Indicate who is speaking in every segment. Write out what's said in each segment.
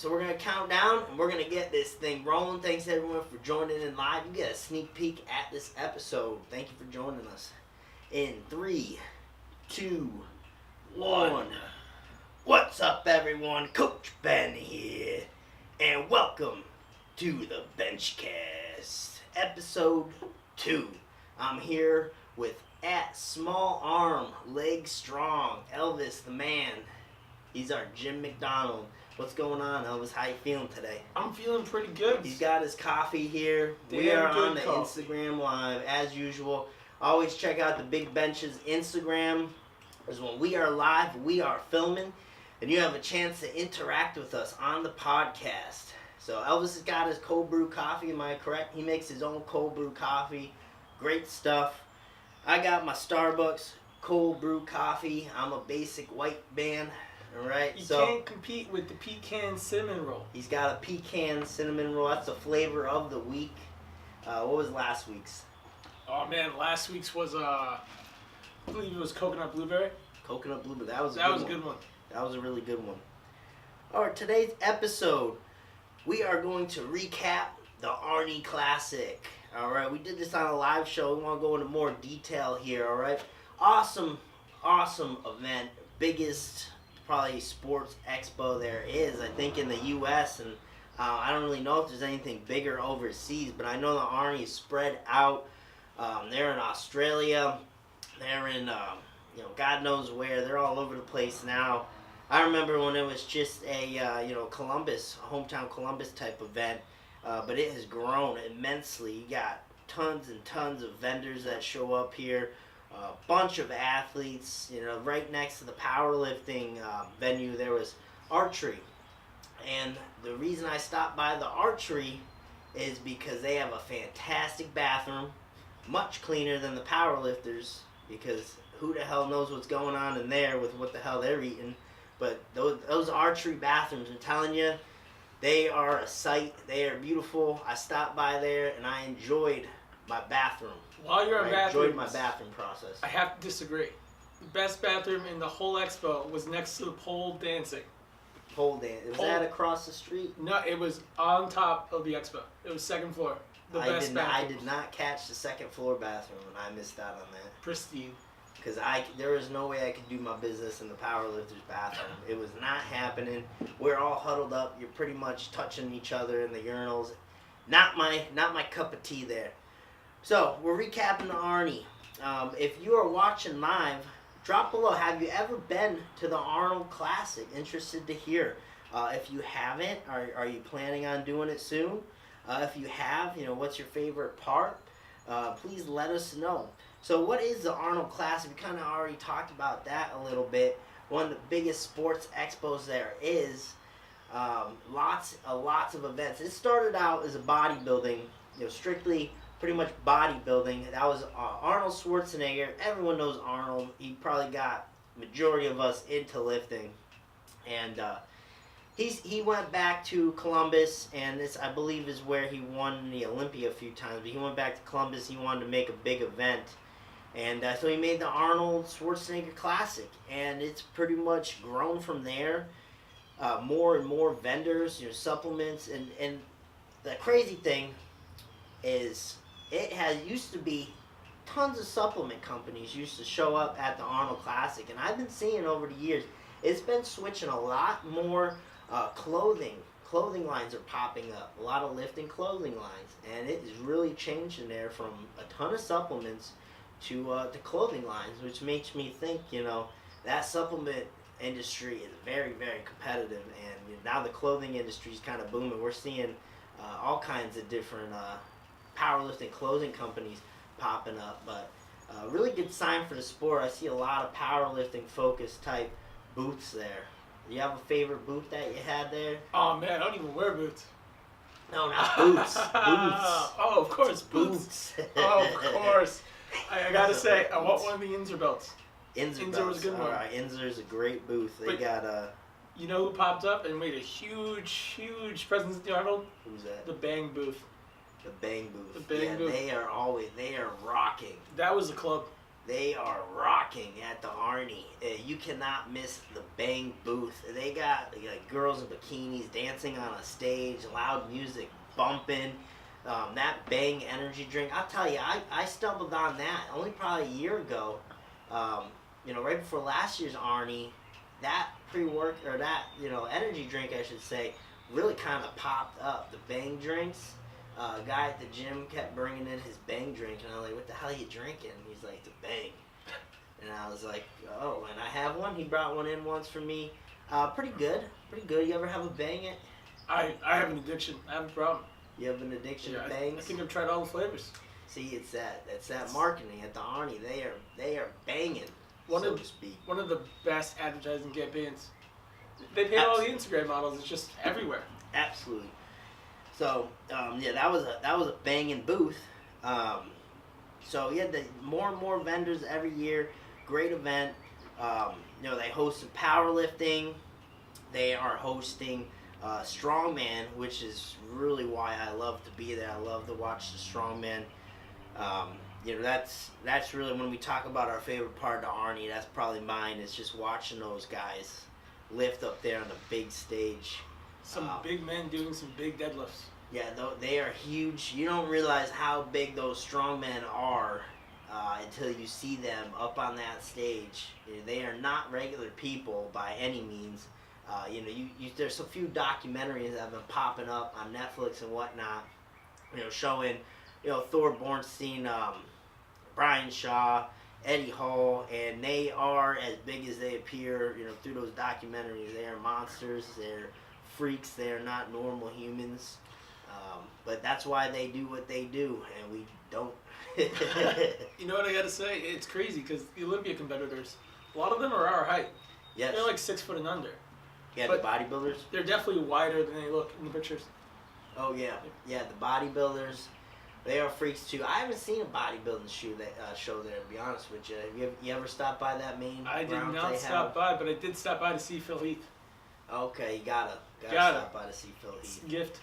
Speaker 1: so we're going to count down, and we're going to get this thing rolling. Thanks, everyone, for joining in live. You get a sneak peek at this episode. Thank you for joining us. In 3, 2, 1. What's up, everyone? Coach Ben here, and welcome to the Benchcast, episode 2. I'm here with at small arm, leg strong, Elvis the man. He's our Jim McDonald. What's going on, Elvis? How you feeling today?
Speaker 2: I'm feeling pretty good.
Speaker 1: He's got his coffee here. We are on the Instagram Live, as usual. Always check out the Big Benchas Instagram, because when we are live, we are filming, and you have a chance to interact with us on the podcast. So Elvis has got his cold brew coffee, am I correct? He makes his own cold brew coffee. Great stuff. I got my Starbucks cold brew coffee. I'm a basic white man. All right,
Speaker 2: you can't compete with the pecan cinnamon roll.
Speaker 1: He's got a pecan cinnamon roll. That's the flavor of the week. What was last week's?
Speaker 2: Oh man, last week's was I believe it was coconut blueberry.
Speaker 1: Coconut blueberry. That was a good one. That was a really good one. All right, today's episode, we are going to recap the Arnie Classic. All right, we did this on a live show. We want to go into more detail here. All right, awesome event, biggest probably sports expo there is, I think, in the U.S. and I don't really know if there's anything bigger overseas, but I know the Arnie's spread out. They're in Australia. They're in, God knows where. They're all over the place now. I remember when it was just a, Columbus, hometown Columbus type event, but it has grown immensely. You got tons and tons of vendors that show up here. A bunch of athletes, right next to the powerlifting venue there was archery. And the reason I stopped by the archery is because they have a fantastic bathroom, much cleaner than the powerlifters, because who the hell knows what's going on in there with what the hell they're eating. But those archery bathrooms, I'm telling you, they are a sight. They are beautiful. I stopped by there and I enjoyed my bathroom.
Speaker 2: While you're at bathrooms,
Speaker 1: I enjoyed my bathroom process.
Speaker 2: I have to disagree. The best bathroom in the whole expo was next to the pole dancing.
Speaker 1: Pole dance. Was that across the street?
Speaker 2: No, it was on top of the expo. It was second floor.
Speaker 1: I did not catch the second floor bathroom, and I missed out on that.
Speaker 2: Pristine.
Speaker 1: Because there was no way I could do my business in the powerlifter's bathroom. It was not happening. We're all huddled up. You're pretty much touching each other in the urinals. Not my cup of tea there. So, we're recapping the Arnie. If you are watching live, drop below. Have you ever been to the Arnold Classic? Interested to hear. If you haven't, are you planning on doing it soon? If you have, what's your favorite part? Please let us know. So, what is the Arnold Classic? We kind of already talked about that a little bit. One of the biggest sports expos there is. Lots of events. It started out as a bodybuilding, strictly pretty much bodybuilding. That was Arnold Schwarzenegger. Everyone knows Arnold. He probably got majority of us into lifting. And he went back to Columbus, and this, I believe, is where he won the Olympia a few times. But he went back to Columbus. He wanted to make a big event. And so he made the Arnold Schwarzenegger Classic. And it's pretty much grown from there. More and more vendors, supplements. And the crazy thing is, it used to be tons of supplement companies used to show up at the Arnold Classic, and I've been seeing over the years, it's been switching a lot more clothing lines are popping up, a lot of lifting clothing lines, and it is really changing there from a ton of supplements to clothing lines, which makes me think, that supplement industry is very, very competitive, and now the clothing industry is kind of booming. We're seeing all kinds of different powerlifting clothing companies popping up, but really good sign for the sport. I see a lot of powerlifting focused type booths there. Do you have a favorite booth that you had there?
Speaker 2: Oh man, I don't even wear boots.
Speaker 1: No, not boots. Boots.
Speaker 2: Oh, of course, boots. Oh, of course. I gotta say, I want one of the Inzer belts.
Speaker 1: Inzer
Speaker 2: was a good one.
Speaker 1: All right, Inzer's a great booth. They got
Speaker 2: You know who popped up and made a huge presence at the Arnold?
Speaker 1: Who's that?
Speaker 2: The Bang booth.
Speaker 1: The Bang booth.
Speaker 2: The Bang booth.
Speaker 1: They are rocking.
Speaker 2: That was the club.
Speaker 1: They are rocking at the Arnie. You cannot miss the Bang booth. They got like girls in bikinis dancing on a stage, loud music bumping. That Bang energy drink. I'll tell you, I stumbled on that only probably a year ago. Right before last year's Arnie, that energy drink, I should say, really kind of popped up. The Bang drinks. A guy at the gym kept bringing in his Bang drink, and I was like, "What the hell are you drinking?" And he's like, "The Bang." And I was like, "Oh," and I have one. He brought one in once for me. Pretty good. You ever have a Bang it?
Speaker 2: I have an addiction. I have a problem.
Speaker 1: You have an addiction to Bangs?
Speaker 2: I think I've tried all the flavors.
Speaker 1: See, it's that marketing at the Arnie. They are banging, so to speak. One
Speaker 2: of the best advertising campaigns. They paid all the Instagram models. It's just everywhere.
Speaker 1: Absolutely. So that was a banging booth. The more and more vendors every year. Great event. They hosted powerlifting. They are hosting strongman, which is really why I love to be there. I love to watch the strongman. That's really, when we talk about our favorite part of the Arnie, that's probably mine. Is just watching those guys lift up there on the big stage.
Speaker 2: Some big men doing some big deadlifts.
Speaker 1: Yeah, they are huge. You don't realize how big those strongmen are until you see them up on that stage. They are not regular people by any means. There's a few documentaries that have been popping up on Netflix and whatnot, showing, Thor Bornstein, Brian Shaw, Eddie Hall, and they are as big as they appear, through those documentaries. They are monsters. They're freaks. They are not normal humans. But that's why they do what they do, and we don't.
Speaker 2: You know what I gotta say? It's crazy because the Olympia competitors, a lot of them are our height.
Speaker 1: Yes.
Speaker 2: They're like 6 foot and under.
Speaker 1: Yeah, but the bodybuilders?
Speaker 2: They're definitely wider than they look in the pictures.
Speaker 1: Oh, yeah. Yeah, the bodybuilders, they are freaks, too. I haven't seen a bodybuilding show there, to be honest with you. Have you ever stopped by that main
Speaker 2: I did
Speaker 1: grounds
Speaker 2: not stop by, but I did stop by to see Phil Heath.
Speaker 1: Okay, you gotta stop by to see Phil Heath.
Speaker 2: It's a gift.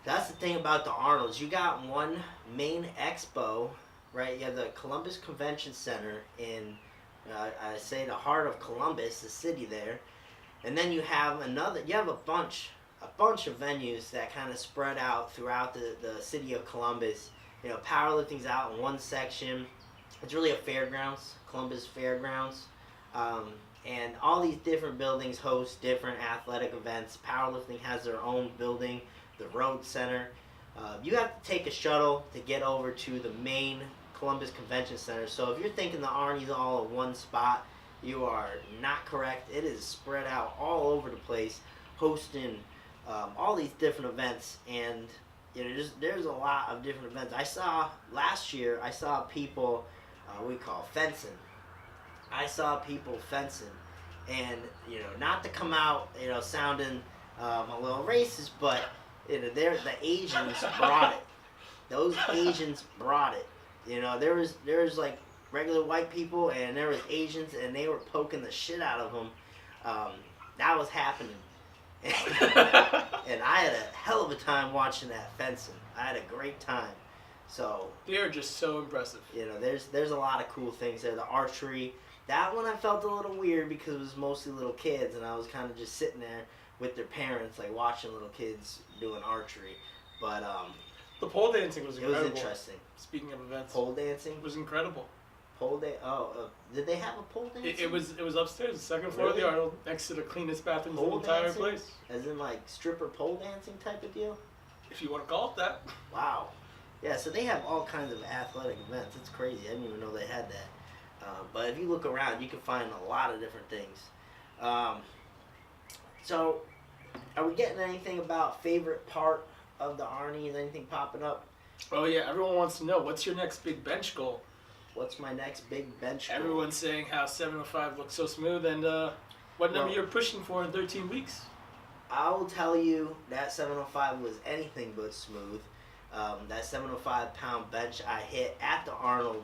Speaker 1: That's the thing about the Arnolds. You got one main expo, right? You have the Columbus Convention Center in, I say, the heart of Columbus, the city there. And then you have a bunch of venues that kind of spread out throughout the city of Columbus. Powerlifting's out in one section. It's really a fairgrounds, Columbus Fairgrounds. And all these different buildings host different athletic events. Powerlifting has their own building, the Road Center. You have to take a shuttle to get over to the main Columbus Convention Center. So if you're thinking the Arnie's all in one spot, you are not correct. It is spread out all over the place, hosting all these different events. And there's a lot of different events. Last year, I saw people, we call fencing. I saw people fencing. And, not to come out, sounding a little racist, but the Asians brought it. Those Asians brought it. There was like regular white people, and there was Asians, and they were poking the shit out of them. That was happening. And I had a hell of a time watching that fencing. I had a great time. So
Speaker 2: they are just so impressive.
Speaker 1: There's a lot of cool things there. The archery, that one I felt a little weird because it was mostly little kids, and I was kind of just sitting there with their parents, like watching little kids doing archery. But
Speaker 2: the pole dancing was incredible.
Speaker 1: It was interesting.
Speaker 2: Speaking of events,
Speaker 1: pole dancing
Speaker 2: was incredible.
Speaker 1: Did they have a pole dancing?
Speaker 2: It was upstairs, the second floor of the Arnold, next to the cleanest bathrooms in the entire place.
Speaker 1: As in like stripper pole dancing type of deal?
Speaker 2: If you want to call it that.
Speaker 1: Wow. Yeah, so they have all kinds of athletic events. It's crazy. I didn't even know they had that. But if you look around, you can find a lot of different things. So, are we getting anything about favorite part of the Arnie? Is anything popping up?
Speaker 2: Oh yeah, everyone wants to know, what's your next big bench goal?
Speaker 1: What's my next big bench goal?
Speaker 2: Everyone's saying how 705 looks so smooth, and what number you're pushing for in 13 weeks?
Speaker 1: I will tell you that 705 was anything but smooth. That 705 pound bench I hit at the Arnold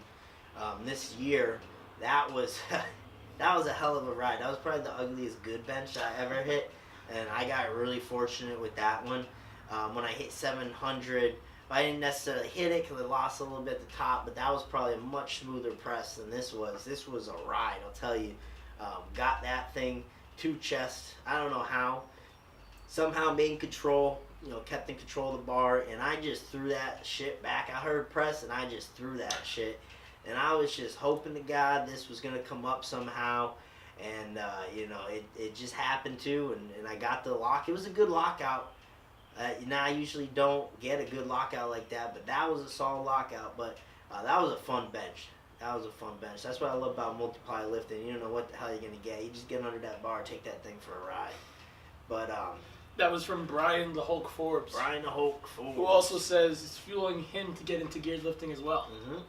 Speaker 1: this year, that was a hell of a ride. That was probably the ugliest good bench I ever hit, and I got really fortunate with that one. When I hit 700, I didn't necessarily hit it because it lost a little bit at the top, but that was probably a much smoother press than this was. This was a ride, I'll tell you. Got that thing to chest. I don't know how. Somehow made control, kept in control of the bar, and I just threw that shit back. I heard press, and I just threw that shit. And I was just hoping to God this was going to come up somehow. And, it just happened to, and I got the lock. It was a good lockout. I usually don't get a good lockout like that, but that was a solid lockout. But that was a fun bench. That's what I love about multiply lifting. You don't know what the hell you're going to get. You just get under that bar, take that thing for a ride. But
Speaker 2: that was from Brian the Hulk Forbes.
Speaker 1: Who
Speaker 2: also says it's fueling him to get into geared lifting as well.
Speaker 1: Mm-hmm.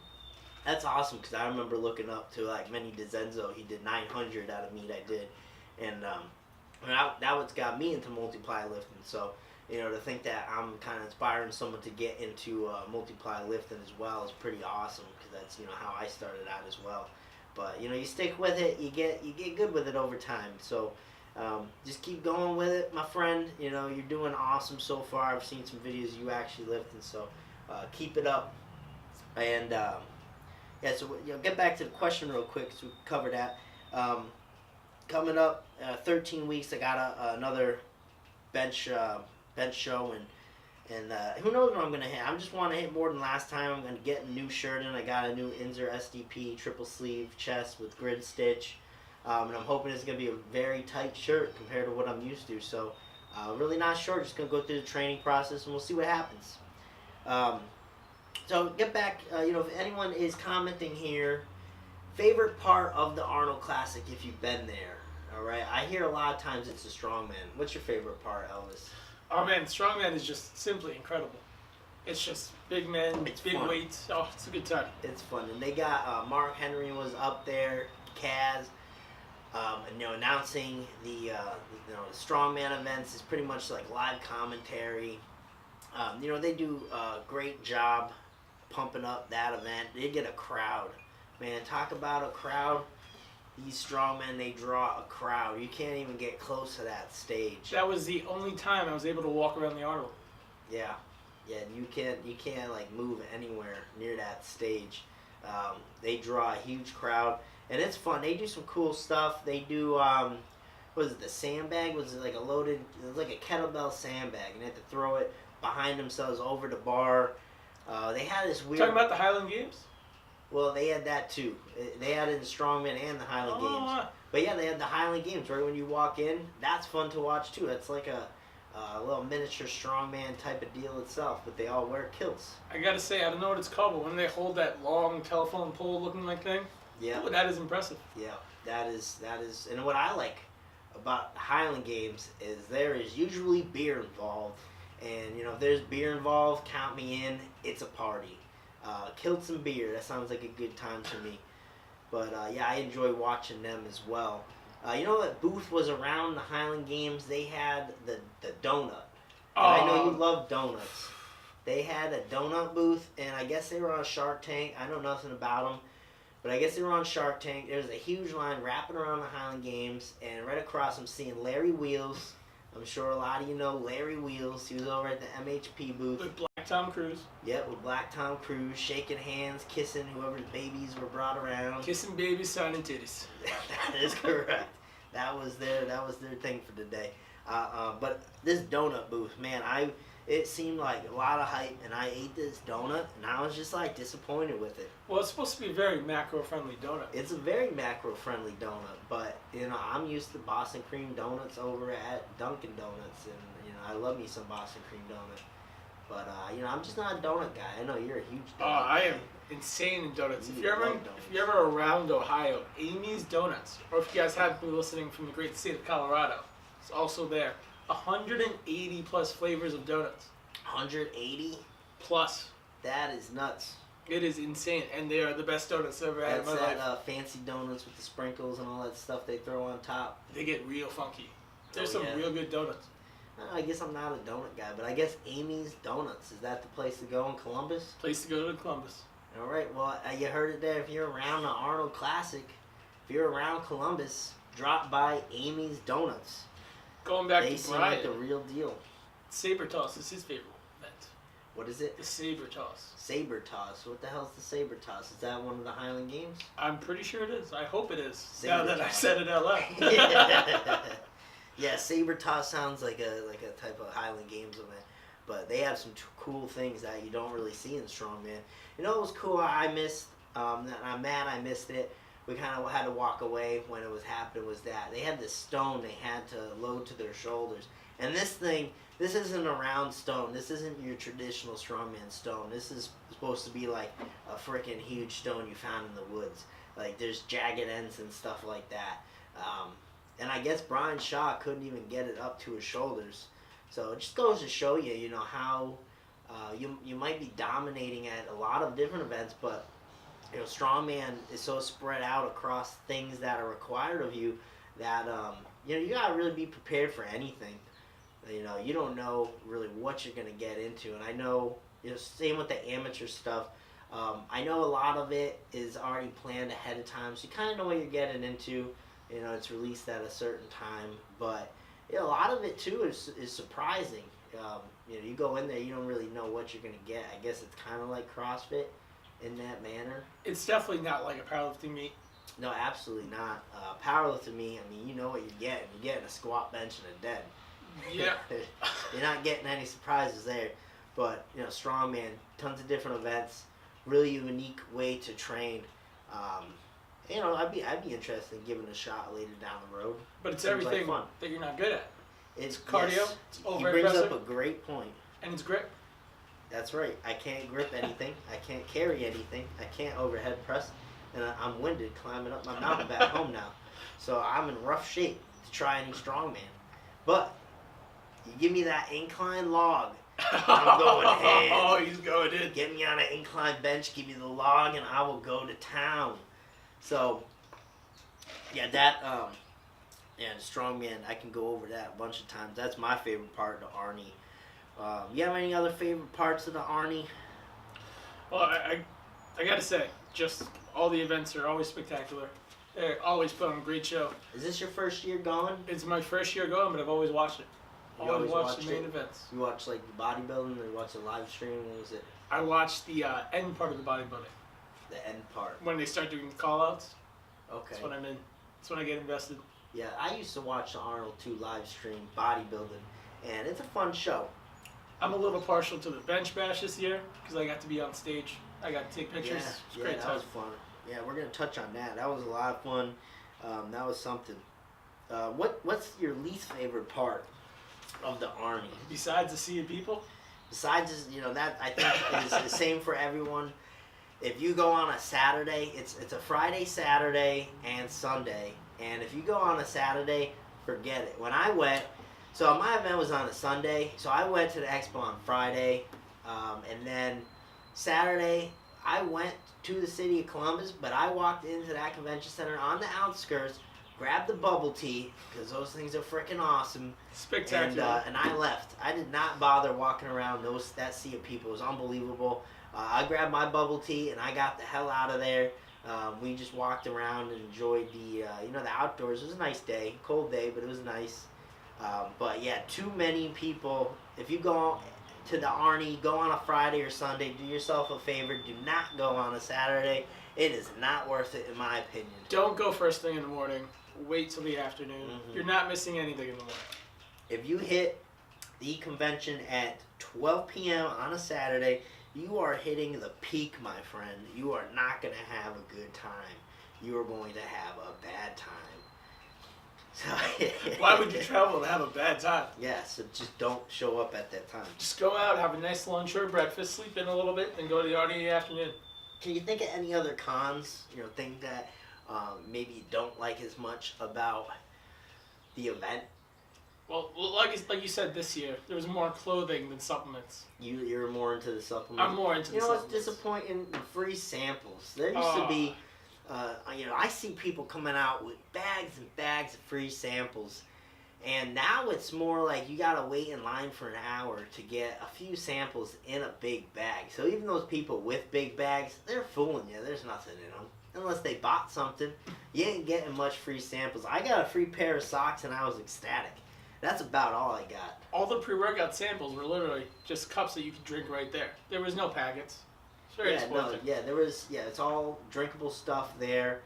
Speaker 1: That's awesome because I remember looking up to like Manny DeZenzo. He did 900 out of meet I did. And that what's got me into multiply lifting. So, to think that I'm kind of inspiring someone to get into multiply lifting as well is pretty awesome because that's, how I started out as well. But, you stick with it, you get good with it over time. So, just keep going with it, my friend. You're doing awesome so far. I've seen some videos you actually lifting, so keep it up. And so get back to the question real quick, so we can cover that. Coming up, 13 weeks, I got another bench show, and who knows what I'm gonna hit. I just want to hit more than last time. I'm gonna get a new shirt in. I got a new Inzer SDP triple sleeve chest with grid stitch. And I'm hoping it's going to be a very tight shirt compared to what I'm used to. So, really not sure. Just going to go through the training process, and we'll see what happens. So, get back, if anyone is commenting here, favorite part of the Arnold Classic if you've been there. All right? I hear a lot of times it's the strongman. What's your favorite part, Elvis?
Speaker 2: Oh, man, strongman is just simply incredible. It's just big men, big
Speaker 1: fun.
Speaker 2: weights. Oh, it's a good time.
Speaker 1: It's fun. And they got Mark Henry was up there, Kaz. Announcing the strongman events is pretty much like live commentary. They do a great job pumping up that event. They get a crowd. Man, talk about a crowd. These strongmen, they draw a crowd. You can't even get close to that stage.
Speaker 2: That was the only time I was able to walk around the Arnold.
Speaker 1: Yeah, you can't like move anywhere near that stage. They draw a huge crowd. And it's fun. They do some cool stuff. They do, the sandbag? Was it like it was like a kettlebell sandbag. And they had to throw it behind themselves over the bar. They had this weird...
Speaker 2: Talking about the Highland Games?
Speaker 1: Well, they had that too. They had it in Strongman and the Highland Games. But yeah, they had the Highland Games right when you walk in. That's fun to watch too. That's like a little miniature strongman type of deal itself. But they all wear kilts.
Speaker 2: I gotta say, I don't know what it's called, but when they hold that long telephone pole looking like thing...
Speaker 1: Yeah.
Speaker 2: Ooh, that is impressive.
Speaker 1: Yeah, that is, and what I like about Highland Games is there is usually beer involved, and if there's beer involved, count me in. It's a party. Kilts and beer, that sounds like a good time to me. But I enjoy watching them as well. That booth was around the Highland Games. They had the donut. I know you love donuts. They had a donut booth, and I guess they were on Shark Tank. I know nothing about them. But I guess they were on Shark Tank. There's a huge line wrapping around the Highland Games. And right across, I'm seeing Larry Wheels. I'm sure a lot of you know Larry Wheels. He was over at the MHP booth.
Speaker 2: With Black Tom Cruise.
Speaker 1: Yep, with Black Tom Cruise. Shaking hands, kissing whoever's babies were brought around.
Speaker 2: Kissing babies, signing titties.
Speaker 1: That is correct. That was their thing for the day. But this donut booth, man, it seemed like a lot of hype, and I ate this donut, and I was just like disappointed with it.
Speaker 2: Well, it's supposed to be a very macro-friendly donut.
Speaker 1: It's a very macro-friendly donut, but I'm used to Boston cream donuts over at Dunkin' Donuts, and I love me some Boston cream donut. But I'm just not a donut guy. I know you're a huge donut guy.
Speaker 2: I am insane in donuts. If you're ever around Ohio, Amy's Donuts, or if you guys have been listening from the great state of Colorado, it's also there. 180 plus flavors of donuts.
Speaker 1: 180
Speaker 2: plus.
Speaker 1: That is nuts.
Speaker 2: It is insane, and they are the best donuts I've ever had in my life.
Speaker 1: That's fancy donuts with the sprinkles and all that stuff they throw on top.
Speaker 2: They get real funky. There's some real good donuts.
Speaker 1: I guess I'm not a donut guy, but I guess Amy's Donuts, is that the place to go in Columbus?
Speaker 2: Place to go to Columbus.
Speaker 1: All right, well, you heard it there. If you're around the Arnold Classic, if you're around Columbus, drop by Amy's Donuts.
Speaker 2: Going back
Speaker 1: they
Speaker 2: to
Speaker 1: seem
Speaker 2: Brian,
Speaker 1: like the real deal.
Speaker 2: Saber toss is his favorite event.
Speaker 1: What is it?
Speaker 2: The saber toss.
Speaker 1: Saber toss. What the hell's the saber toss? Is that one of the Highland Games?
Speaker 2: I'm pretty sure it is. I hope it is.
Speaker 1: Saber
Speaker 2: now that
Speaker 1: toss.
Speaker 2: I said it out loud.
Speaker 1: Yeah, saber toss sounds like a type of Highland Games event, but they have some cool things that you don't really see in strongman. You know what was cool? I missed. I'm mad I missed it. We kind of had to walk away when it was happening. Was that they had this stone they had to load to their shoulders, and this isn't a round stone. This isn't your traditional strongman stone. This is supposed to be like a freaking huge stone you found in the woods. Like there's jagged ends and stuff like that. And I guess Brian Shaw couldn't even get it up to his shoulders. So it just goes to show you, you know, how you might be dominating at a lot of different events, but you know, strongman is so spread out across things that are required of you that you know, you gotta really be prepared for anything. You know, you don't know really what you're gonna get into, and I know, you know, same with the amateur stuff. I know a lot of it is already planned ahead of time, so you kind of know what you're getting into. You know, it's released at a certain time, but you know, a lot of it too is surprising. You know, you go in there, you don't really know what you're gonna get. I guess it's kind of like CrossFit in that manner.
Speaker 2: It's definitely not like a powerlifting meet.
Speaker 1: No, absolutely not. Powerlifting meet, I mean, you know what you're getting. You're getting a squat, bench, and a dead.
Speaker 2: Yeah.
Speaker 1: You're not getting any surprises there. But, you know, strongman, tons of different events, really unique way to train. You know, I'd be interested in giving it a shot later down the road.
Speaker 2: But it's
Speaker 1: Seems
Speaker 2: everything
Speaker 1: like fun.
Speaker 2: that you're not good at.
Speaker 1: It's
Speaker 2: cardio.
Speaker 1: Yes.
Speaker 2: It's
Speaker 1: He
Speaker 2: over
Speaker 1: brings
Speaker 2: aggressive.
Speaker 1: up a great point.
Speaker 2: And it's grip.
Speaker 1: That's right. I can't grip anything. I can't carry anything. I can't overhead press. And I'm winded climbing up my mountain back home now. So I'm in rough shape to try any strongman. But you give me that incline log, I'm going ham.
Speaker 2: Oh, he's going in.
Speaker 1: Get me on an incline bench, give me the log, and I will go to town. So, yeah, that, the strongman, I can go over that a bunch of times. That's my favorite part of the Arnie. You have any other favorite parts of the Arnie?
Speaker 2: Well, I gotta say, just all the events are always spectacular. They're always put on a great show.
Speaker 1: Is this your first year going?
Speaker 2: It's my first year going, but I've always watched it.
Speaker 1: You
Speaker 2: Always
Speaker 1: always
Speaker 2: watched the
Speaker 1: watched
Speaker 2: main
Speaker 1: it?
Speaker 2: events.
Speaker 1: You watch like the bodybuilding, or you watch the live stream? What was it?
Speaker 2: I watched the end part of the bodybuilding.
Speaker 1: The end part.
Speaker 2: When they start doing the call-outs,
Speaker 1: Okay.
Speaker 2: that's when I'm in. That's when I get invested.
Speaker 1: Yeah, I used to watch the Arnold 2 live stream bodybuilding, and it's a fun show.
Speaker 2: I'm a little partial to the bench bash this year because I got to be on stage. I got to take pictures. It's a
Speaker 1: Yeah,
Speaker 2: great
Speaker 1: that
Speaker 2: time.
Speaker 1: was fun. Yeah, we're gonna touch on that. That was a lot of fun. That was something. What's your least favorite part of the Army?
Speaker 2: Besides the sea of people,
Speaker 1: Besides, you know, that I think is the same for everyone. If you go on a Saturday, it's a Friday, Saturday, and Sunday. And if you go on a Saturday, forget it. When I went, so my event was on a Sunday, so I went to the expo on Friday, and then Saturday, I went to the city of Columbus, but I walked into that convention center on the outskirts, grabbed the bubble tea, because those things are freaking awesome,
Speaker 2: spectacular.
Speaker 1: and I left. I did not bother walking around that sea of people. It was unbelievable. I grabbed my bubble tea, and I got the hell out of there. We just walked around and enjoyed the outdoors. It was a nice day, cold day, but it was nice. But yeah, too many people. If you go to the Arnie, go on a Friday or Sunday. Do yourself a favor. Do not go on a Saturday. It is not worth it, in my opinion.
Speaker 2: Don't go first thing in the morning. Wait till the afternoon.
Speaker 1: Mhm.
Speaker 2: You're not missing anything in the morning.
Speaker 1: If you hit the convention at 12 p.m. on a Saturday, you are hitting the peak, my friend. You are not going to have a good time. You are going to have a bad time. So,
Speaker 2: Why would you travel and have a bad time?
Speaker 1: Yeah, so just don't show up at that time.
Speaker 2: Just go out, have a nice lunch or breakfast, sleep in a little bit, then go to the Arnie in the afternoon.
Speaker 1: Can you think of any other cons, things that maybe you don't like as much about the event?
Speaker 2: Well, like you said, this year there was more clothing than supplements.
Speaker 1: You're more into the supplements?
Speaker 2: I'm more into the supplements.
Speaker 1: What's disappointing? The free samples. There used to be, I see people coming out with bags and bags of free samples. And now it's more like you gotta wait in line for an hour to get a few samples in a big bag. So even those people with big bags, they're fooling you. There's nothing in them. Unless they bought something, you ain't getting much free samples. I got a free pair of socks and I was ecstatic. That's about all I got.
Speaker 2: All the pre-workout samples were literally just cups that you could drink right there. There was no packets. It's very exposing.
Speaker 1: It's all drinkable stuff there.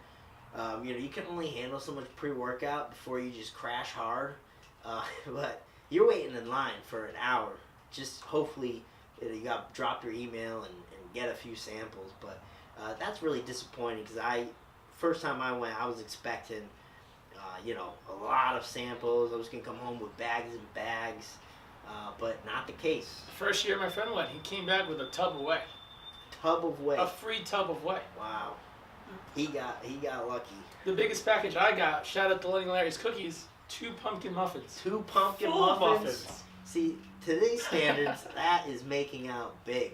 Speaker 1: You can only handle so much pre-workout before you just crash hard. But you're waiting in line for an hour. Just hopefully you got to drop your email and get a few samples. But that's really disappointing because first time I went, I was expecting a lot of samples. I was going to come home with bags and bags, but not the case.
Speaker 2: First year my friend went, he came back with a tub of whey.
Speaker 1: Tub of whey.
Speaker 2: A free tub of whey.
Speaker 1: Wow. He got lucky.
Speaker 2: The biggest package I got, shout out to Lenny Larry's Cookies, 2 pumpkin muffins.
Speaker 1: 2 pumpkin muffins. See, today's standards, that is making out big.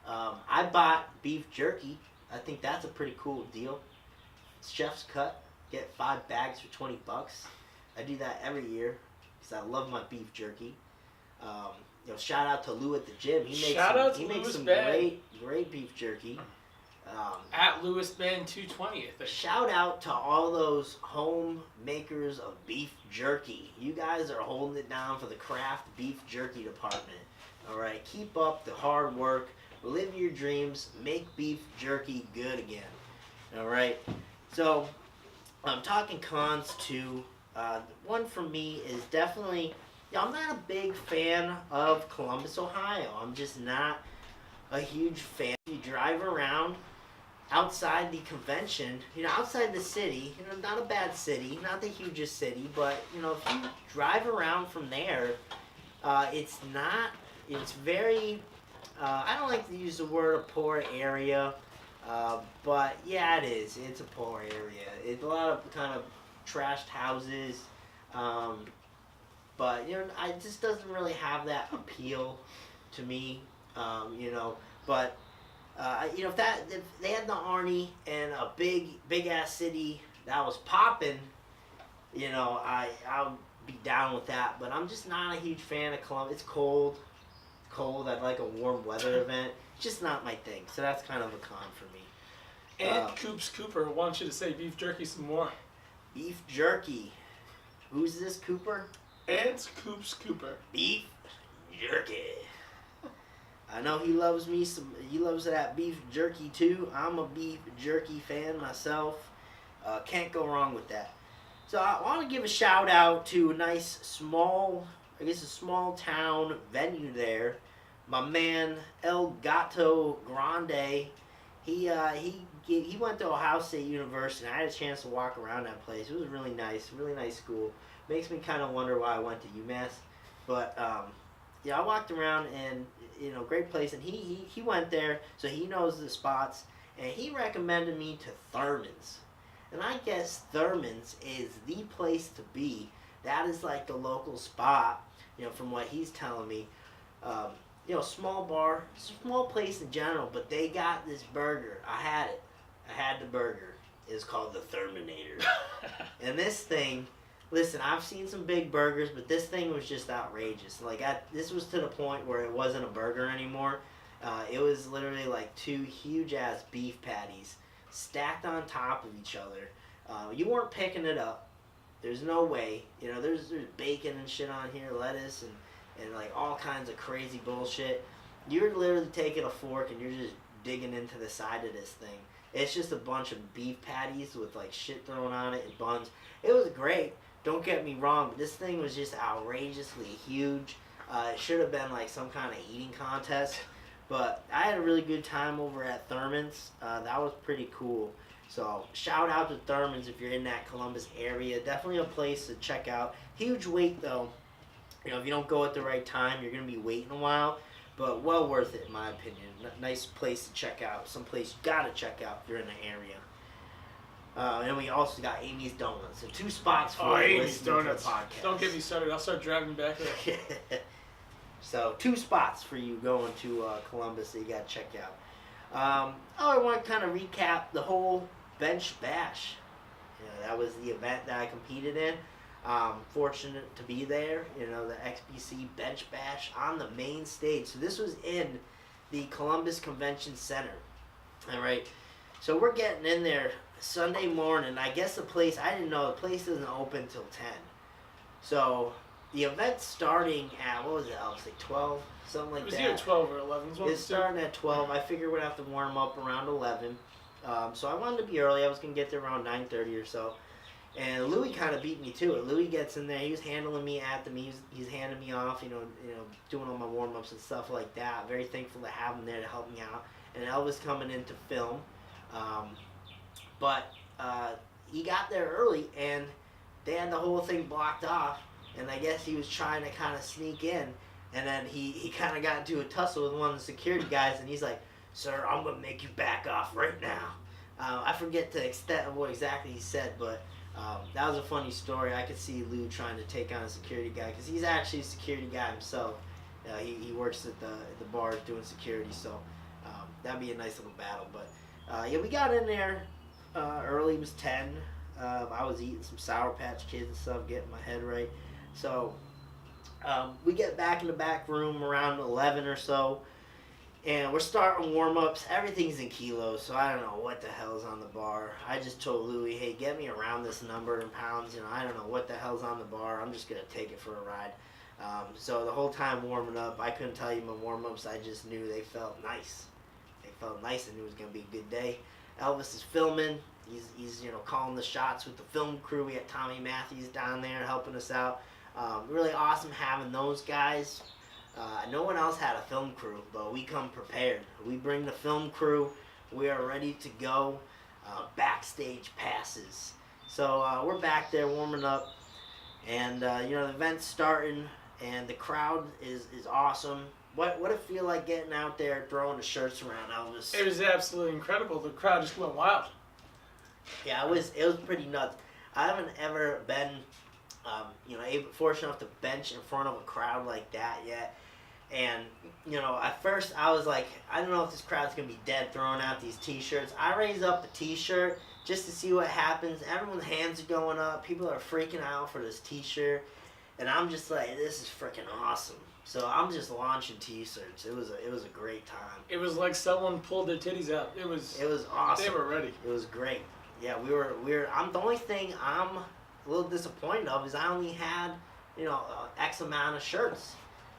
Speaker 1: I bought beef jerky. I think that's a pretty cool deal. Chef's cut. Get 5 bags for $20. I do that every year because I love my beef jerky. Shout out to Lou at the gym. He makes some great beef jerky.
Speaker 2: At Lewis Band 220, I think.
Speaker 1: Shout out to all those home makers of beef jerky. You guys are holding it down for the craft beef jerky department. All right, keep up the hard work. Live your dreams. Make beef jerky good again. All right. So, I'm talking cons too. One for me is definitely, I'm not a big fan of Columbus, Ohio. I'm just not a huge fan. You drive around outside the convention, outside the city, not a bad city, not the hugest city, but, if you drive around from there, it's very, I don't like to use the word a poor area, but yeah, it is. It's a poor area. It's a lot of kind of trashed houses, but, it just doesn't really have that appeal to me, but if they had the Arnie and a big ass city that was popping, I'll be down with that. But I'm just not a huge fan of Columbus. It's cold. I'd like a warm weather event. It's just not my thing. So that's kind of a con for me.
Speaker 2: And Coops Cooper wants you to say beef jerky some more.
Speaker 1: Beef jerky. Who's this Cooper?
Speaker 2: It's Coops Cooper.
Speaker 1: Beef jerky. I know he loves me he loves that beef jerky too. I'm a beef jerky fan myself. Can't go wrong with that. So I want to give a shout out to a nice small town venue there. My man El Gato Grande. He went to Ohio State University, and I had a chance to walk around that place. It was really nice school. Makes me kind of wonder why I went to UMass, but I walked around and great place, and he went there, so he knows the spots, and he recommended me to Thurman's, and I guess Thurman's is the place to be. That is like the local spot, from what he's telling me. Small bar, small place in general, but they got this burger. I had the burger. It's called the Thurminator, and this thing. Listen, I've seen some big burgers, but this thing was just outrageous. This was to the point where it wasn't a burger anymore. It was literally like 2 huge-ass beef patties stacked on top of each other. You weren't picking it up. There's no way. There's bacon and shit on here, lettuce, and like all kinds of crazy bullshit. You're literally taking a fork and you're just digging into the side of this thing. It's just a bunch of beef patties with like shit thrown on it and buns. It was great. Don't get me wrong, but this thing was just outrageously huge. It should have been like some kind of eating contest. But I had a really good time over at Thurman's. That was pretty cool. So shout out to Thurman's if you're in that Columbus area. Definitely a place to check out. Huge wait though. If you don't go at the right time, you're going to be waiting a while. But well worth it in my opinion. Nice place to check out. Some place you got to check out if you're in the area. And we also got Amy's Donuts. So 2 spots for
Speaker 2: Amy's Donuts.
Speaker 1: To the podcast.
Speaker 2: Don't get me started. I'll start driving back there.
Speaker 1: So 2 spots for you going to Columbus that you got to check out. I want to kind of recap the whole Bench Bash. That was the event that I competed in. Fortunate to be there. The XBC Bench Bash on the main stage. So this was in the Columbus Convention Center. All right. So we're getting in there Sunday morning. I guess the place, I didn't know, the place doesn't open till 10. So the event's starting at, what was it, Elvis, like 12, something like
Speaker 2: It was
Speaker 1: that.
Speaker 2: either 12 or 11.
Speaker 1: It's starting at 12. I figured we'd have to warm up around 11. So I wanted to be early. I was going to get there around 9:30 or so. And Louis kind of beat me to it. Louis gets in there. He was handling me at them. He's handing me off, doing all my warm-ups and stuff like that. Very thankful to have him there to help me out. And Elvis coming in to film. But he got there early, and they had the whole thing blocked off. And I guess he was trying to kind of sneak in. And then he kind of got into a tussle with one of the security guys, and he's like, "Sir, I'm going to make you back off right now." I forget the extent of what exactly he said, but that was a funny story. I could see Lou trying to take on a security guy, because he's actually a security guy himself. He works at the bar doing security, so that'd be a nice little battle. But yeah, we got in there early. It was 10. I was eating some Sour Patch Kids and stuff, getting my head right. So we get back in the back room around 11 or so, and we're starting warm-ups. Everything's in kilos, so I don't know what the hell's on the bar. I just told Louis, hey, get me around this number in pounds. I don't know what the hell's on the bar. I'm just going to take it for a ride. So the whole time warming up, I couldn't tell you my warm-ups. I just knew they felt nice. They felt nice. I knew it was going to be a good day. Elvis is filming. He's calling the shots with the film crew. We had Tommy Matthews down there helping us out. Really awesome having those guys. No one else had a film crew, but we come prepared. We bring the film crew. We are ready to go. Backstage passes. So we're back there warming up, and the event's starting, and the crowd is awesome. What it feel like getting out there throwing the shirts around, Elvis?
Speaker 2: It was absolutely incredible. The crowd just went wild.
Speaker 1: Yeah, it was pretty nuts. I haven't ever been fortunate enough to bench in front of a crowd like that yet. And, at first I was like, I don't know if this crowd's going to be dead throwing out these t-shirts. I raise up a t-shirt just to see what happens. Everyone's hands are going up. People are freaking out for this t-shirt. And I'm just like, this is freaking awesome. So I'm just launching t-shirts. It was a great time.
Speaker 2: It was like someone pulled their titties out. It was
Speaker 1: awesome.
Speaker 2: They were ready.
Speaker 1: It was great. Yeah, we were the only thing I'm a little disappointed of is I only had, X amount of shirts.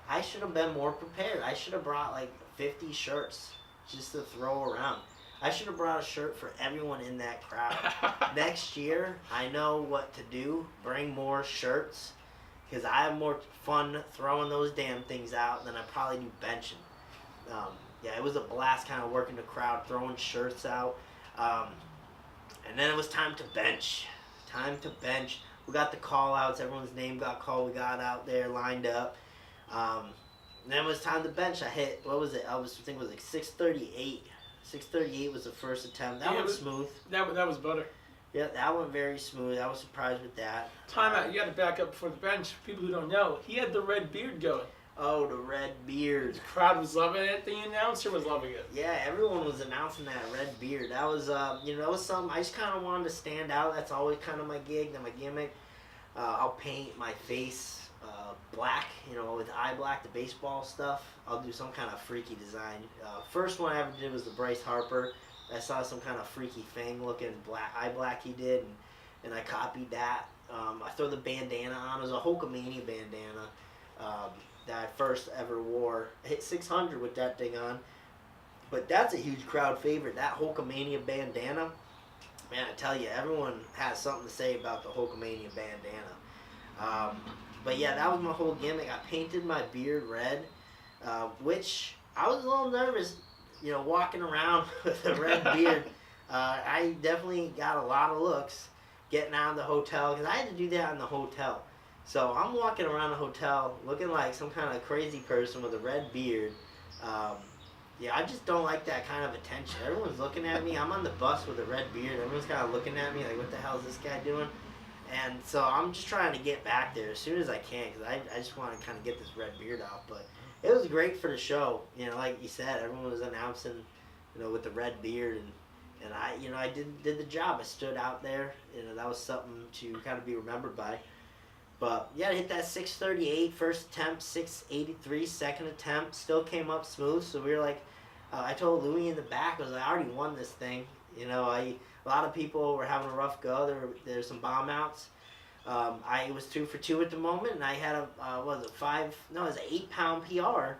Speaker 1: I should have been more prepared. I should have brought like 50 shirts just to throw around. I should have brought a shirt for everyone in that crowd. Next year, I know what to do. Bring more shirts, because I have more fun throwing those damn things out than I probably do benching. Yeah, it was a blast kind of working the crowd, throwing shirts out. And then it was time to bench. We got the call outs. Everyone's name got called. We got out there, lined up. And then it was time to bench. I hit, what was it? I think it was like 638. 638 was the first attempt. That went smooth.
Speaker 2: That was butter.
Speaker 1: Yeah, that went very smooth. I was surprised with that.
Speaker 2: Time out. You got to back up before the bench. People who don't know, he had the red beard going.
Speaker 1: Oh, the red beard.
Speaker 2: The crowd was loving it. The announcer was loving it.
Speaker 1: Yeah, everyone was announcing that red beard. That was, that was something I just kind of wanted to stand out. That's always kind of my gig, my gimmick. I'll paint my face black, with eye black, the baseball stuff. I'll do some kind of freaky design. First one I ever did was the Bryce Harper. I saw some kind of freaky fang-looking eye black he did, and I copied that. I throw the bandana on. It was a Hulkamania bandana that I first ever wore. I hit 600 with that thing on. But that's a huge crowd favorite, that Hulkamania bandana. Man, I tell you, everyone has something to say about the Hulkamania bandana. But yeah, that was my whole gimmick. I painted my beard red, which I was a little nervous, walking around with a red beard. I definitely got a lot of looks getting out of the hotel, because I had to do that in the hotel. So I'm walking around the hotel looking like some kind of crazy person with a red beard. Yeah, I just don't like that kind of attention. Everyone's looking at me. I'm on the bus with a red beard. Everyone's kind of looking at me like, what the hell is this guy doing? And so I'm just trying to get back there as soon as I can, because I just want to kind of get this red beard off. But it was great for the show. Like you said, everyone was announcing, with the red beard. And I did the job. I stood out there. That was something to kind of be remembered by. But yeah, I hit that 638 first attempt, 683 second attempt. Still came up smooth. So we were like, I told Louis in the back, I already won this thing. A lot of people were having a rough go. There's some bomb outs. I was 2 for 2 at the moment, and I had a it was an 8-pound PR.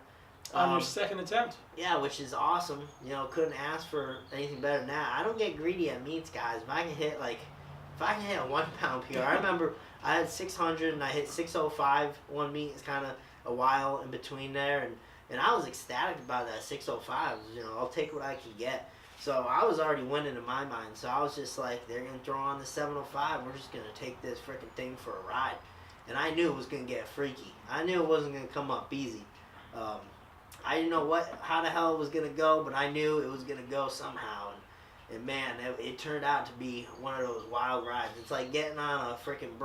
Speaker 2: On your second attempt.
Speaker 1: Yeah, which is awesome. Couldn't ask for anything better than that. I don't get greedy at meets, guys. If I can hit a 1-pound PR, I remember I had 600 and I hit 605 one meet. It's kind of a while in between there, and I was ecstatic about that 605. I'll take what I can get. So I was already winning in my mind. So I was just like, they're gonna throw on the 705. We're just gonna take this freaking thing for a ride. And I knew it was gonna get freaky. I knew it wasn't gonna come up easy. I didn't know how the hell it was gonna go, but I knew it was gonna go somehow. And man, it turned out to be one of those wild rides. It's like getting on a freaking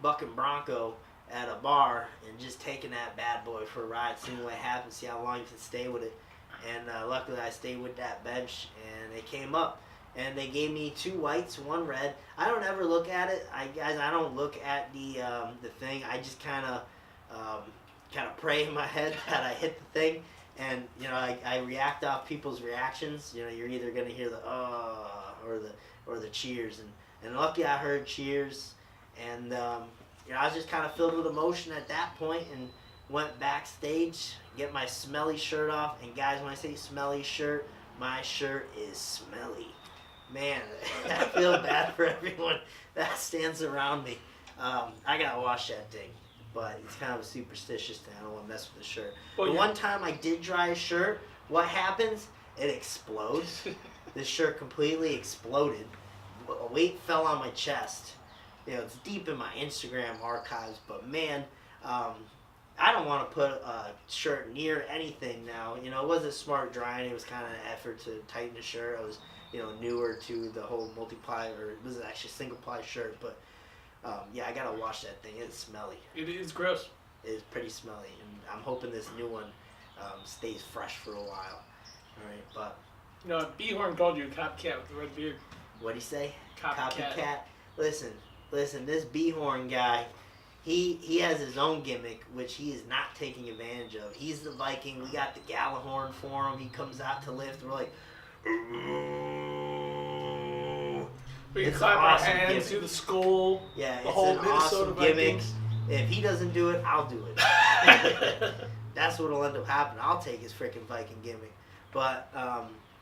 Speaker 1: bucking Bronco at a bar and just taking that bad boy for a ride, seeing what happens, see how long you can stay with it. And luckily I stayed with that bench, and it came up. And they gave me 2 whites, 1 red. I don't ever look at it. I don't look at the thing. I just kind of pray in my head that I hit the thing, and I react off people's reactions. You're either gonna hear the or the cheers, and lucky I heard cheers, and I was just kind of filled with emotion at that point, and went backstage, get my smelly shirt off. And guys, when I say smelly shirt, my shirt is smelly. Man, I feel bad for everyone that stands around me. I gotta wash that thing. But it's kind of a superstitious thing. I don't want to mess with the shirt. But one time I did dry a shirt. What happens? It explodes. This shirt completely exploded. Weight fell on my chest. It's deep in my Instagram archives. But man, I don't want to put a shirt near anything now. It wasn't smart drying. It was kind of an effort to tighten the shirt. I was, newer to the whole multi-ply, or it was actually a single-ply shirt, but yeah, I gotta wash that thing. It's smelly.
Speaker 2: It is gross.
Speaker 1: It is pretty smelly, and I'm hoping this new one stays fresh for a while. All right, but
Speaker 2: B-Horn called you a copycat with the red beard.
Speaker 1: What'd he say?
Speaker 2: Copycat.
Speaker 1: Listen. This B-Horn guy, he has his own gimmick, which he is not taking advantage of. He's the Viking. We got the Gallahorn for him. He comes out to lift. We're like,
Speaker 2: we can clap our hands, do the skull.
Speaker 1: Yeah,
Speaker 2: the
Speaker 1: it's
Speaker 2: whole
Speaker 1: an
Speaker 2: Minnesota
Speaker 1: awesome gimmick.
Speaker 2: Vikings.
Speaker 1: If he doesn't do it, I'll do it. That's what'll end up happening. I'll take his freaking Viking gimmick. But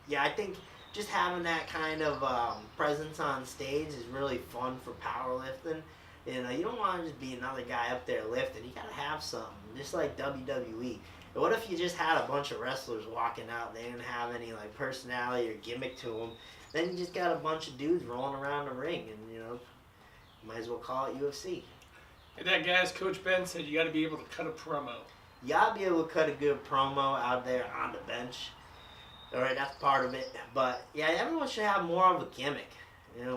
Speaker 1: yeah, I think just having that kind of presence on stage is really fun for powerlifting. You don't want to just be another guy up there lifting. You gotta have something, just like WWE. What if you just had a bunch of wrestlers walking out? They didn't have any personality or gimmick to them. Then you just got a bunch of dudes rolling around the ring, and you might as well call it UFC.
Speaker 2: And that guy's Coach Ben said you got to be able to cut a promo.
Speaker 1: You got to be able to cut a good promo out there on the bench. All right, that's part of it. But yeah, everyone should have more of a gimmick.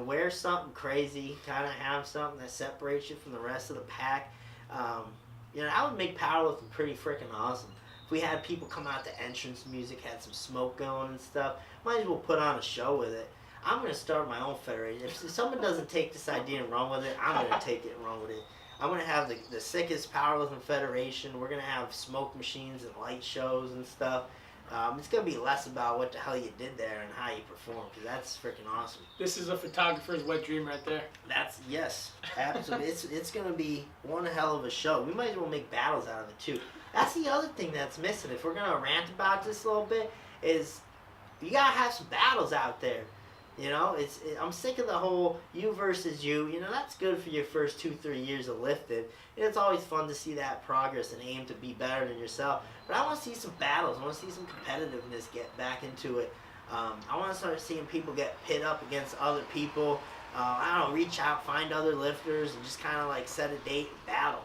Speaker 1: Wear something crazy, kind of have something that separates you from the rest of the pack. That would make powerlifting pretty freaking awesome. If we had people come out to entrance music, had some smoke going and stuff, might as well put on a show with it. I'm going to start my own federation. If someone doesn't take this idea and run with it, I'm going to take it and run with it. I'm going to have the sickest powerlifting federation. We're going to have smoke machines and light shows and stuff. It's going to be less about what the hell you did there and how you perform, because that's freaking awesome.
Speaker 2: This is a photographer's wet dream right there.
Speaker 1: Yes, absolutely. It's going to be one hell of a show. We might as well make battles out of it, too. That's the other thing that's missing. If we're going to rant about this a little bit, is you got to have some battles out there. I'm sick of the whole you versus you. That's good for your first 2-3 years of lifting. It's always fun to see that progress and aim to be better than yourself. But I want to see some battles. I want to see some competitiveness get back into it. I want to start seeing people get pit up against other people. Reach out, find other lifters, and just kind of set a date and battle.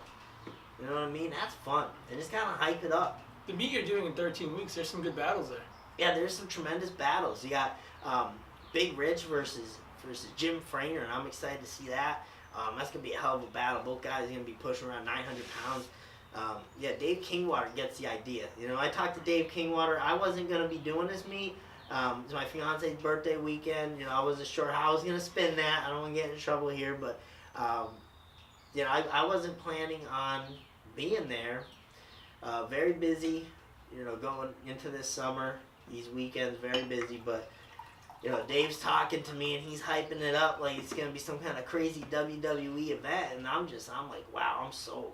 Speaker 1: You know what I mean? That's fun. And just kind of hype it up.
Speaker 2: The meet you're doing in 13 weeks, there's some good battles there.
Speaker 1: Yeah, there's some tremendous battles. You got Big Rich versus Jim Frainer, and I'm excited to see that. That's going to be a hell of a battle. Both guys are going to be pushing around 900 pounds. Yeah, Dave Kingwater gets the idea. I talked to Dave Kingwater. I wasn't going to be doing this meet. It was my fiance's birthday weekend. I wasn't sure how I was going to spend that. I don't want to get in trouble here, but I wasn't planning on being there. Very busy, going into this summer. These weekends, very busy, but you know, Dave's talking to me and he's hyping it up like it's gonna be some kind of crazy WWE event, and I'm like, wow, I'm sold.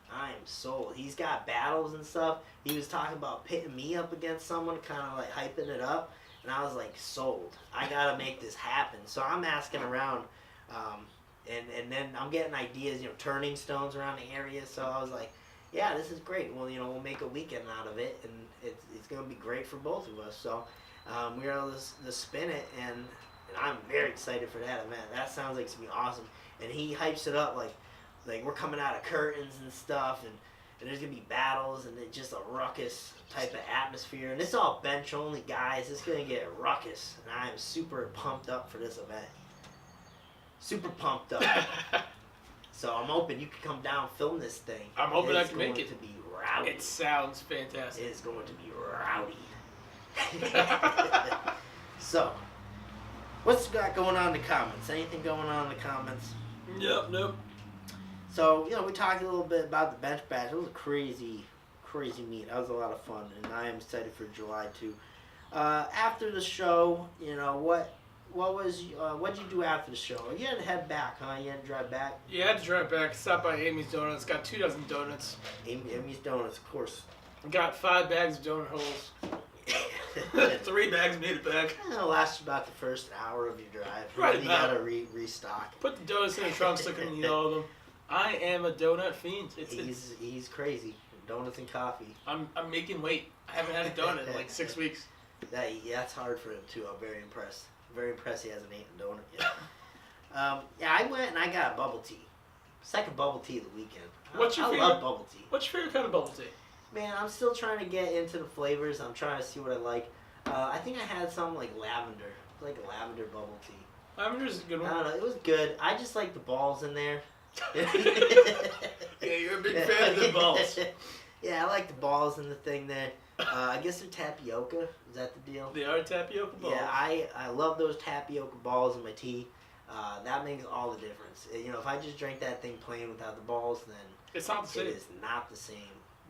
Speaker 1: I am sold. He's got battles and stuff. He was talking about pitting me up against someone, kind of like hyping it up, and I was like, sold. I gotta make this happen. So I'm asking around, and then I'm getting ideas, you know, turning stones around the area. So I was like, yeah, this is great. Well, you know, we'll make a weekend out of it, and it's gonna be great for both of us. So we were able to spin it, and I'm very excited for that event. That sounds like it's gonna be awesome. And he hypes it up like we're coming out of curtains and stuff, and there's gonna be battles, and it's just a ruckus type of atmosphere. And it's all bench only guys. It's gonna get ruckus, and I am super pumped up for this event. Super pumped up. So I'm hoping you can come down, film this thing.
Speaker 2: I'm hoping I can make it.
Speaker 1: It's going to be rowdy.
Speaker 2: It sounds fantastic.
Speaker 1: It's going to be rowdy. So, what's got going on in the comments? Anything going on in the comments?
Speaker 2: Nope.
Speaker 1: So, you know, we talked a little bit about the bench bash. It was a crazy meet. That was a lot of fun, and I am excited for July too. After the show, you know, what'd you do after the show? You had to head back, huh? You had to drive back?
Speaker 2: Yeah, I had to drive back. Stopped by Amy's Donuts. Got 2 dozen donuts.
Speaker 1: Amy's Donuts, of course.
Speaker 2: Got 5 bags of donut holes. 3 bags made it back.
Speaker 1: It'll last about the first hour of your drive.
Speaker 2: Right
Speaker 1: Then you
Speaker 2: about.
Speaker 1: gotta restock.
Speaker 2: Put the donuts in the trunk so I can eat all of them. I am a donut fiend.
Speaker 1: He's crazy. Donuts and coffee.
Speaker 2: I'm making weight. I haven't had a donut in like 6 weeks.
Speaker 1: That's hard for him too. I'm very impressed. Very impressed he hasn't eaten a donut yet. Yeah, I went and I got a bubble tea. Second bubble tea of the weekend. I love bubble tea.
Speaker 2: What's your favorite kind of bubble tea?
Speaker 1: Man, I'm still trying to get into the flavors. I'm trying to see what I like. I think I had some like lavender. Like a lavender bubble tea.
Speaker 2: Lavender's a good one.
Speaker 1: I don't know. It was good. I just like the balls in there.
Speaker 2: Yeah, you're a big fan of the balls.
Speaker 1: Yeah, I like the balls in the thing there. I guess they're tapioca. Is that the deal?
Speaker 2: They are tapioca balls.
Speaker 1: Yeah, I love those tapioca balls in my tea. That makes all the difference. You know, if I just drink that thing plain without the balls, then
Speaker 2: it's not the same.
Speaker 1: It is not the same.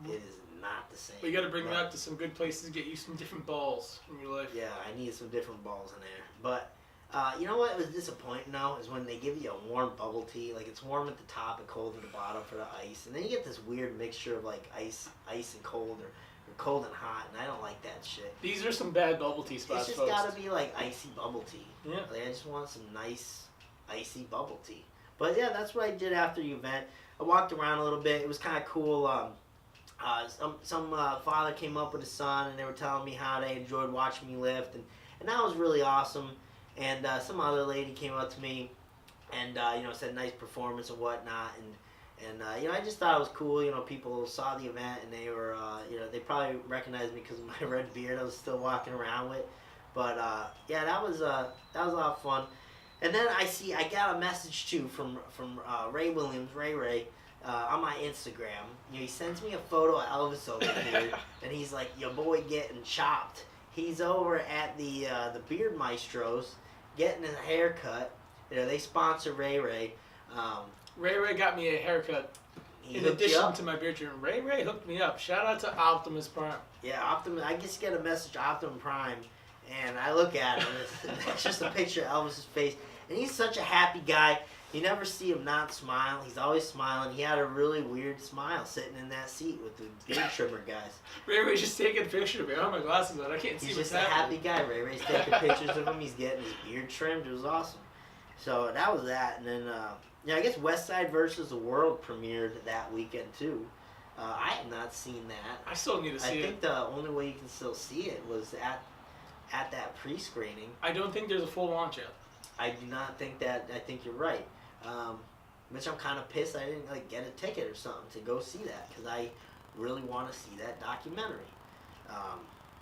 Speaker 1: It is not the same.
Speaker 2: We got to bring you out to some good places, get you some different balls in your life.
Speaker 1: Yeah, I need some different balls in there. But you know what was disappointing though is when they give you a warm bubble tea. Like it's warm at the top and cold at the bottom for the ice, and then you get this weird mixture of like ice and cold, or cold and hot, and I don't like that shit.
Speaker 2: These are some bad bubble tea spots,
Speaker 1: It's just
Speaker 2: folks.
Speaker 1: gotta be like icy bubble tea.
Speaker 2: Yeah.
Speaker 1: Like, I just want some nice icy bubble tea. But yeah, that's what I did after the event. I walked around a little bit. It was kind of cool. Some father came up with his son, and they were telling me how they enjoyed watching me lift, and that was really awesome. And some other lady came up to me, and you know, said nice performance and whatnot, and you know, I just thought it was cool. You know, people saw the event, and they were you know, they probably recognized me because of my red beard I was still walking around with. But yeah, that was a lot of fun. And then I got a message too from Ray Williams, Ray. On my Instagram, you know, he sends me a photo of Elvis over here, and he's like, "Your boy getting chopped." He's over at the Beard Maestros, getting his haircut. You know, they sponsor Ray.
Speaker 2: Ray got me a haircut. In addition to my beard trim, Ray hooked me up. Shout out to Optimus Prime.
Speaker 1: Yeah, Optimus. I just get a message, Optimus Prime, and I look at it, and it's just a picture of Elvis's face, and he's such a happy guy. You never see him not smile. He's always smiling. He had a really weird smile sitting in that seat with the beard trimmer guys.
Speaker 2: Ray's just taking a picture of me. I have my glasses on. I can't see what's happening.
Speaker 1: He's just a happy guy. Ray's taking pictures of him. He's getting his beard trimmed. It was awesome. So that was that. And then, yeah, I guess Westside versus the World premiered that weekend too. I have not seen that.
Speaker 2: I still need to see it.
Speaker 1: I think the only way you can still see it was at that pre-screening.
Speaker 2: I don't think there's a full launch yet.
Speaker 1: I do not think that. I think you're right. Which I'm kind of pissed I didn't like get a ticket or something to go see that, because I really want to see that documentary.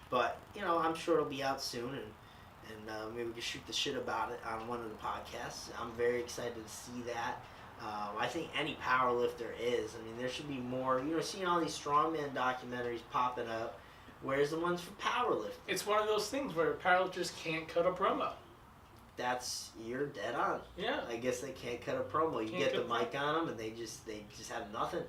Speaker 1: But you know, I'm sure it'll be out soon, and maybe we can shoot the shit about it on one of the podcasts. I'm very excited to see that. I think any powerlifter is. I mean, there should be more. You know, seeing all these strongman documentaries popping up. Where's the ones for powerlifting?
Speaker 2: It's one of those things where powerlifters can't cut a promo.
Speaker 1: You're dead on.
Speaker 2: Yeah.
Speaker 1: I guess they can't cut a promo. You get the mic on them, and they just have nothing.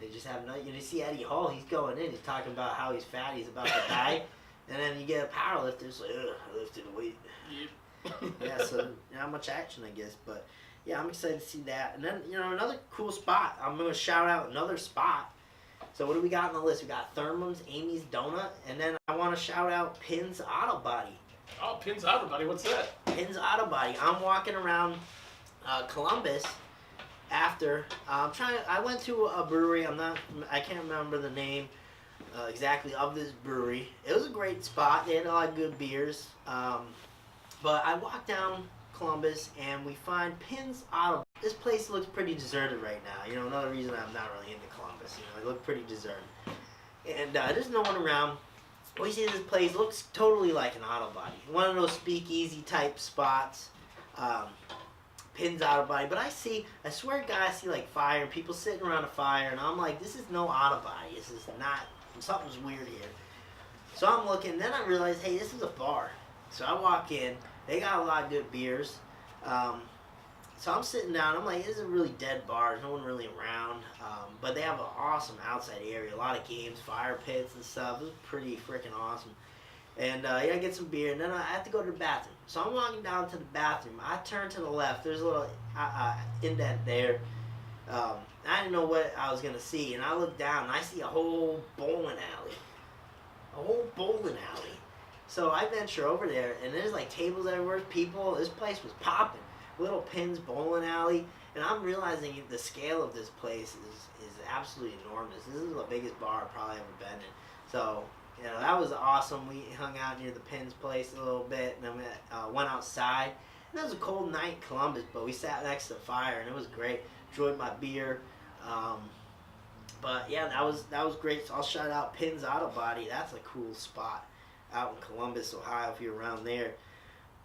Speaker 1: They just have nothing. You see Eddie Hall, he's going in. He's talking about how he's fat. He's about to die. And then you get a powerlifter, it's like, ugh, I lifted a weight.
Speaker 2: Yep.
Speaker 1: Yeah, so not much action, I guess. But yeah, I'm excited to see that. And then, another cool spot. I'm going to shout out another spot. So what do we got on the list? We got Thurman's, Amy's Donut, and then I want to shout out Pin's Auto Body.
Speaker 2: Oh, Pin's Auto Body, what's that?
Speaker 1: Pin's Auto Body. I'm walking around Columbus after. I went to a brewery. I can't remember the name exactly of this brewery. It was a great spot. They had a lot of good beers. But I walked down Columbus and we find Pin's Auto. This place looks pretty deserted right now. Another reason I'm not really into Columbus. It looked pretty deserted. And there's no one around. We see this place looks totally like an auto body. One of those speakeasy type spots. Pin's Auto Body. But I swear to God, I see like fire and people sitting around a fire. And I'm like, this is no auto body. This is not, something's weird here. So I'm looking, then I realize, hey, this is a bar. So I walk in. They got a lot of good beers. So I'm sitting down. I'm like, this is a really dead bar. There's no one really around. But they have an awesome outside area. A lot of games, fire pits and stuff. It was pretty freaking awesome. And I get some beer. And then I have to go to the bathroom. So I'm walking down to the bathroom. I turn to the left. There's a little indent there. I didn't know what I was going to see. And I look down and I see a whole bowling alley. A whole bowling alley. So I venture over there, and there's like tables everywhere, people. This place was popping. Little Pin's bowling alley, and I'm realizing the scale of this place is absolutely enormous. This is the biggest bar I've probably ever been in. So, that was awesome. We hung out near the Pin's place a little bit, and then we went outside. And it was a cold night in Columbus, but we sat next to the fire, and it was great. Enjoyed my beer. But yeah, that was great. So I'll shout out Pin's Auto Body. That's a cool spot out in Columbus, Ohio, if you're around there.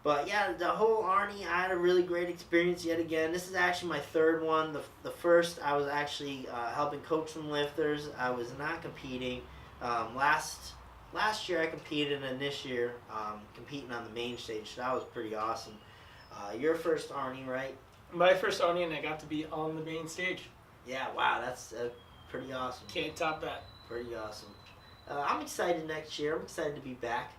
Speaker 1: But yeah, the whole Arnie, I had a really great experience yet again. This is actually my third one. The first, I was actually helping coach some lifters. I was not competing. Last year I competed, and this year competing on the main stage. So that was pretty awesome. Your first Arnie, right?
Speaker 2: My first Arnie, and I got to be on the main stage.
Speaker 1: Yeah, wow, that's pretty awesome.
Speaker 2: Can't top that.
Speaker 1: Pretty awesome. I'm excited next year. I'm excited to be back.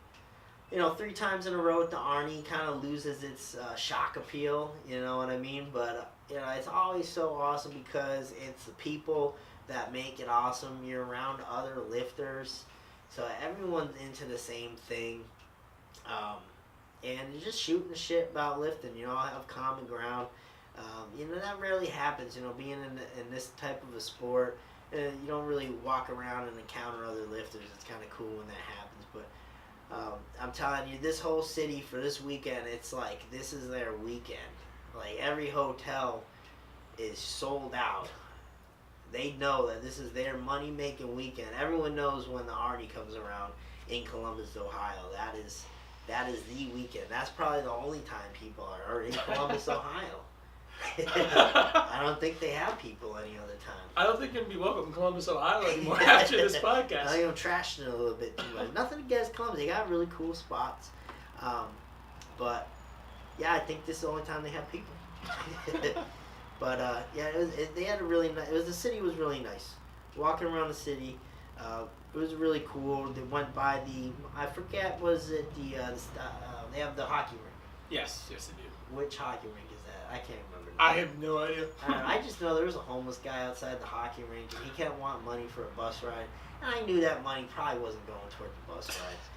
Speaker 1: 3 times in a row at the Arnie kind of loses its shock appeal, you know what I mean? But, it's always so awesome because it's the people that make it awesome. You're around other lifters, so everyone's into the same thing. And you're just shooting the shit about lifting, all have common ground. That rarely happens, being in this type of a sport. You don't really walk around and encounter other lifters. It's kind of cool when that happens. But I'm telling you, this whole city for this weekend, it's like this is their weekend. Like every hotel is sold out. They know that this is their money-making weekend. Everyone knows when the Arnie comes around in Columbus, Ohio. That is the weekend. That's probably the only time people are in Columbus, Ohio. I don't think they have people any other time.
Speaker 2: I don't think you're going to be welcome in Columbus, Ohio anymore after this podcast.
Speaker 1: I think I'm trashing it a little bit too much. Nothing against Columbus. They got really cool spots. But, yeah, I think this is the only time they have people. But, yeah, they had a really nice... The city was really nice. Walking around the city, it was really cool. They went by I forget, was it they have the hockey rink.
Speaker 2: Yes, they do.
Speaker 1: Which hockey rink is that? I can't remember.
Speaker 2: I have no idea.
Speaker 1: I just know there was a homeless guy outside the hockey rink, and he kept wanting money for a bus ride. And I knew that money probably wasn't going toward the bus rides.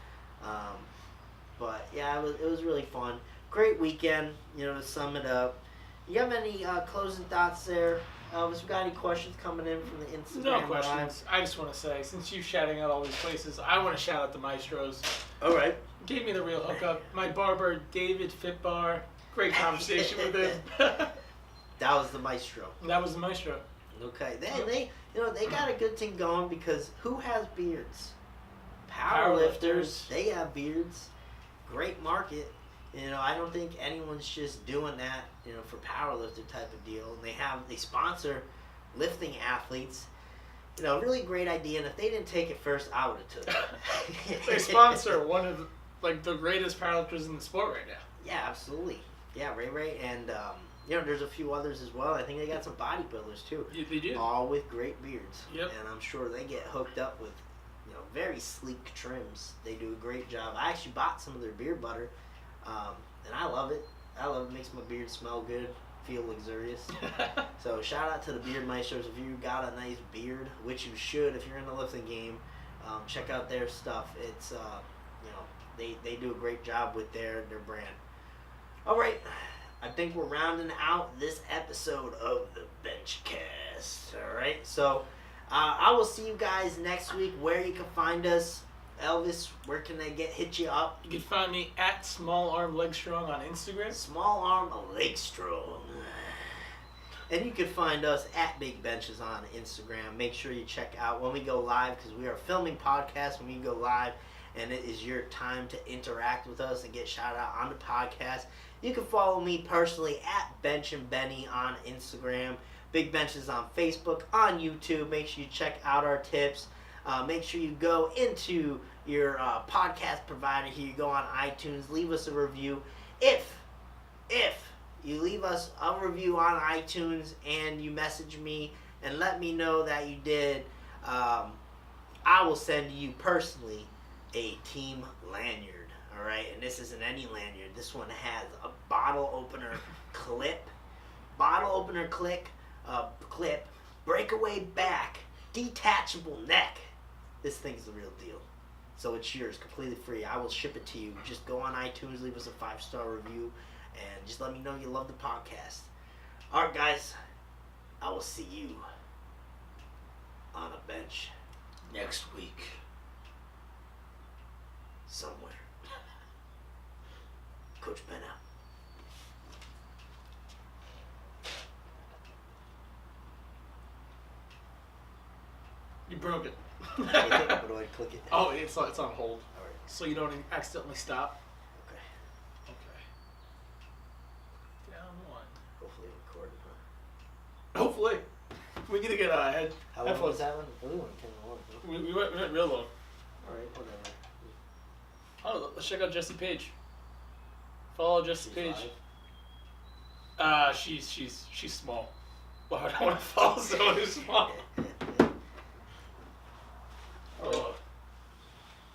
Speaker 1: But yeah, it was really fun. Great weekend, to sum it up. You have any closing thoughts there? Elvis, you got any questions coming in from the Instagram?
Speaker 2: No questions. Live? I just want to say, since you're shouting out all these places, I want to shout out the Maestros.
Speaker 1: All right.
Speaker 2: Gave me the real hookup. My barber, David Fitbar. Great conversation with him.
Speaker 1: That was the Maestro.
Speaker 2: That was the Maestro.
Speaker 1: Okay. They got a good thing going because who has beards? Powerlifters. They have beards. Great market. I don't think anyone's just doing that, for powerlifter type of deal. And they sponsor lifting athletes. Really great idea. And if they didn't take it first, I would have took it.
Speaker 2: They sponsor one of the greatest powerlifters in the sport right now.
Speaker 1: Yeah, absolutely. Yeah, Ray, and there's a few others as well. I think they got some bodybuilders too.
Speaker 2: Yeah, they do.
Speaker 1: All with great beards.
Speaker 2: Yep.
Speaker 1: And I'm sure they get hooked up with, very sleek trims. They do a great job. I actually bought some of their beard butter, and I love it. It makes my beard smell good, feel luxurious. So shout out to the Beard Maestros. If you got a nice beard, which you should if you're in the lifting game, check out their stuff. It's they do a great job with their brand. All right, I think we're rounding out this episode of the Benchcast. All right, so I will see you guys next week. Where you can find us, Elvis, where can they hit you up?
Speaker 2: You can find me at Small Arm Leg Strong on Instagram.
Speaker 1: Small Arm Leg Strong. And you can find us at Big Benchas on Instagram. Make sure you check out when we go live, because we are filming podcasts when we go live, and it is your time to interact with us and get shout out on the podcast. You can follow me personally at Bench and Benny on Instagram. Big Benchas on Facebook, on YouTube. Make sure you check out our tips. Make sure you go into your podcast provider here. You go on iTunes. Leave us a review. If you leave us a review on iTunes and you message me and let me know that you did, I will send you personally a team lanyard. All right, and this isn't any lanyard. This one has a bottle opener clip, clip, breakaway back, detachable neck. This thing's the real deal. So it's yours, completely free. I will ship it to you. Just go on iTunes, leave us a 5-star review, and just let me know you love the podcast. All right, guys, I will see you on a bench next week somewhere. Coach Ben out.
Speaker 2: You broke it.
Speaker 1: Where do I click it?
Speaker 2: Oh, it's on hold.
Speaker 1: All right.
Speaker 2: So you don't accidentally stop.
Speaker 1: Okay.
Speaker 2: Down one.
Speaker 1: Hopefully recording, huh?
Speaker 2: Hopefully. We need to get ahead.
Speaker 1: How long was that one? The blue one came along. Huh?
Speaker 2: We went real low.
Speaker 1: Alright, whatever.
Speaker 2: Oh, let's check out Jessie Page. Follow Jessie Page.
Speaker 1: Live?
Speaker 2: She's small. Why would I want to follow someone who's small?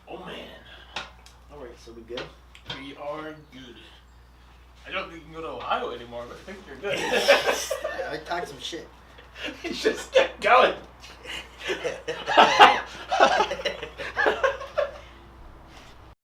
Speaker 2: Oh man.
Speaker 1: Alright, so we good?
Speaker 2: We are good. I don't think you can go to Ohio anymore, but I think you're good.
Speaker 1: I talked some shit.
Speaker 2: Just get going.